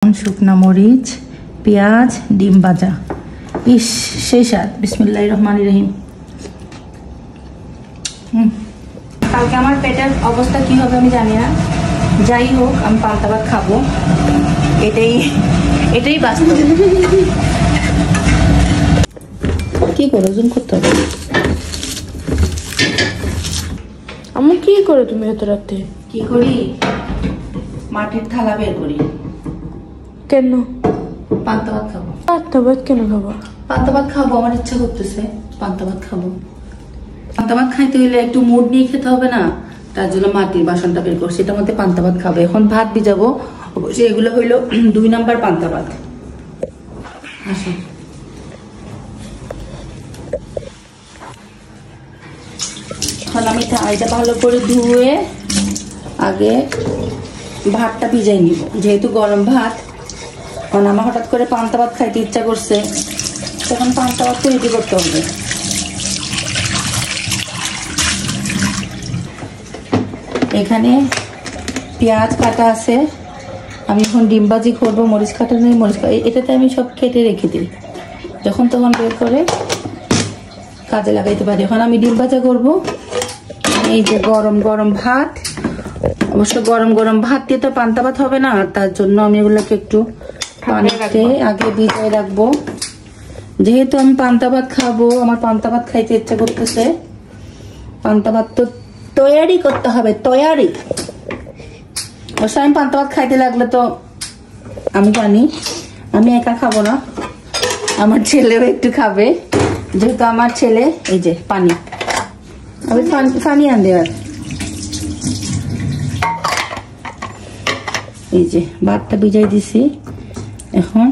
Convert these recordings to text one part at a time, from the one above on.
শুকনা মরিচ, পেঁয়াজ, ডিম ভাজা। ইস সেই স্বাদ। বিসমিল্লাহির রহমানির রহিম। কালকে আমার পেটের অবস্থা কি হবে আমি জানি না, যাই হোক আমি পান্তা ভাত খাবো, এটাই বাস্তব। কি করো, জুম করতে হবে। আমি কি করে তুমি এত রাতে? কি করি, মাটির থালা বের করি। কেন? পান্তা ভাত খাবো। পান্তা ভাত কেন খাবো? পান্তা ভাত খাবো, আমার ইচ্ছা করতেছে পান্তা ভাত খাবো। পান্তা ভাত খাইতে হইলে একটু মুড নিয়ে খেতে হবে না, তার জন্য মাটির বাসনটা বের করছি, এটার মধ্যে পান্তা ভাত খাবো। এখন ভাত ভিজাবো, অবশ্যই এগুলো হইলো 2 নাম্বার পান্তা ভাত। আসুন, এখন আমি এটা ভালো করে ধুয়ে আগে ভাতটা ভিজাই নিব, যেহেতু গরম ভাত। কারণ আমার হঠাৎ করে পান্তা ভাত খাইতে ইচ্ছা করছে, তখন পান্তা ভাত রেডি করতে হবে। এখানে পেঁয়াজ কাটা আছে, আমি এখন ডিম ভাজি করবো। মরিচ কাটা নেই, এটাতে আমি সব কেটে রেখে দিই, যখন তখন বের করে কাজে লাগাইতে পারি। এখন আমি ডিম ভাজা করবো। এই যে গরম গরম ভাত, অবশ্য গরম গরম ভাত দিয়ে তো পান্তা ভাত হবে না, তার জন্য আমি এগুলোকে একটু পানিতে আগে ভিজিয়ে রাখবো। যেহেতু আমি পান্তা ভাত খাবো, আমার পান্তা ভাত খাইতে ইচ্ছা করতেছে, পান্তা ভাত তো তৈরি করতে হবে, তৈরি। অবশ্য আমি পান্তা ভাত খাইতে লাগলে তো আমি জানি আমি একা খাবো না, আমার ছেলেও একটু খাবে, যেহেতু আমার ছেলে। এই যে পানি, আমি পানি আন দেওয়ার। এই যে ভাতটা ভিজাই দিছি, এখন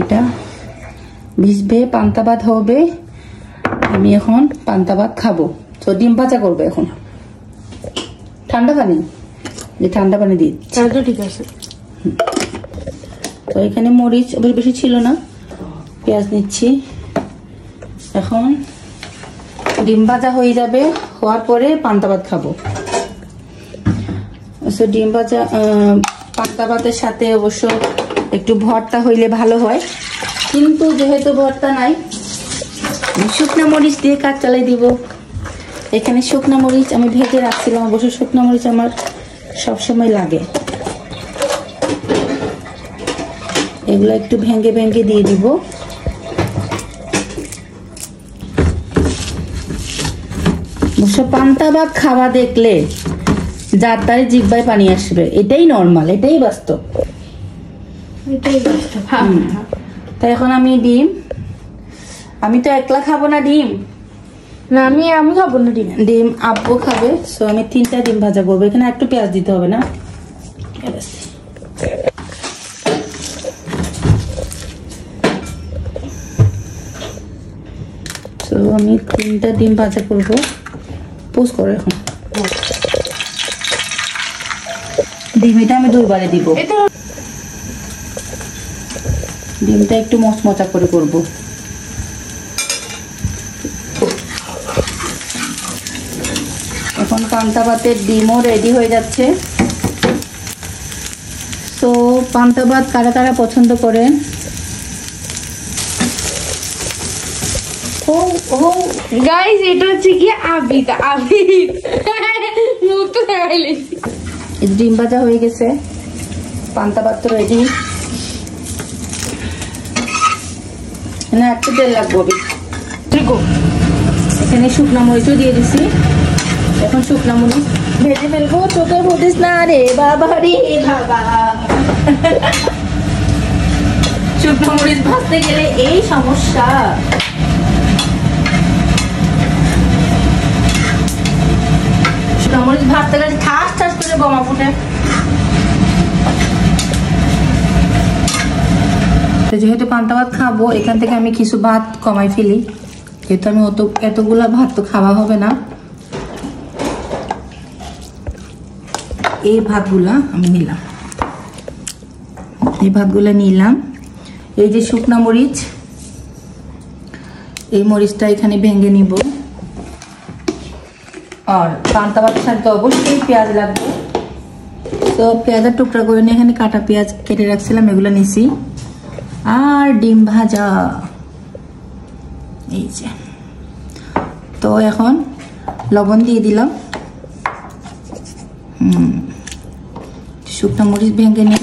এটা ভিজবে, পান্তা ভাত হবে। আমি এখন পান্তা ভাত খাবো, তো ডিম ভাজা করবো। এখন ঠান্ডা পানি, যে ঠান্ডা পানি দিই। ঠিক আছে। তো এখানে মরিচ বেশি ছিল না, পেঁয়াজ নিচ্ছি। এখন ডিম ভাজা হয়ে যাবে, হওয়ার পরে পান্তা ভাত খাবো। ডিম ভাজা পান্তা ভাতের সাথে অবশ্য একটু ভর্তা হইলে ভালো হয়, কিন্তু যেহেতু ভর্তা নাই, শুকনা মরিচ দিয়ে কাজ চালাই দিব। এখানে শুকনা মরিচ আমি ভেজে রাখছিলাম, অবশ্য শুকনা মরিচ আমার সবসময় লাগে। এগুলো একটু ভেঙে ভেঙে দিয়ে দিব। অবশ্য পান্তা ভাত খাওয়া দেখলে যার তারে জিহ্বায় পানি আসবে, এটাই নর্মাল, এটাই বাস্তব। তাই এখন আমি ডিম, আমি তো একলা খাবো না ডিম, না আমি খাবো না ডিম, ডিম আব্বু খাবে। সো আমি 3টা ডিম ভাজা করবো। এখানে একটু পেঁয়াজ দিতে হবে না, তো আমি 3টা ডিম ভাজা করবো। পোজ করো এখন। ডিম এটা আমি 2 বারে দিব, ডিমটা একটু মচমচা করে করবো। এখন পান্তা ভাতের ডিমও রেডি হয়ে যাচ্ছে। তো পান্তা ভাত কারা কারা পছন্দ করেন? গাইস এটা হচ্ছে কি আবিদ মুখ তো দেখাইলি। ডিম ভাজা হয়ে গেছে, পান্তা ভাত তো রেডি। না একটু তেল লাগবে। এখানে শুকনা মরিচও দিয়ে দিছি, এখন শুকনা মরিচ ভেজে ফেলবো। চোখে বলিস না রে বাবা রে বাবা, শুকনা মরিচ ভাজতে গেলে এই সমস্যা। শুকনা মরিচ ভাজতে গেলে ঠাস ঠাস করে বোমা ফুটে। যেহেতু পান্তা ভাত খাবো, এখান থেকে আমি কিছু ভাত কমাই ফেলি, যেহেতু আমি এতগুলা ভাত তো খাওয়া হবে না। এই ভাতগুলা আমি নিলাম, এই ভাতগুলা নিলাম। এই যে শুকনা মরিচ, এই মরিচটা এখানে ভেঙে নিব। আর পান্তা ভাতের সাথে অবশ্যই পেঁয়াজ লাগবে, তো পেঁয়াজের টুকরা করে নিয়ে এখানে কাটা পেঁয়াজ কেটে রাখছিলাম, এগুলো নিছি। আর ডিম ভাজা, এই যে। তো এখন লবণ দিয়ে দিলাম, শুকনো মরিচ ভেঙে নিই।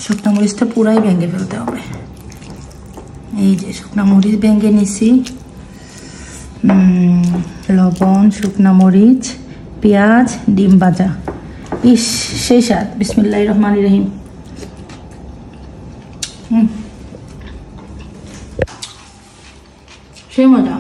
শুকনো মরিচটা পুরাই ভেঙে ফেলতে হবে। এই যে শুকনো মরিচ ভেঙে নিছি, লবণ, শুকনো মরিচ, পেঁয়াজ, ডিম ভাজা। ইস, সেই স্বাদ। বিসমিল্লাহির রহমানির রহিম। সেই মজা।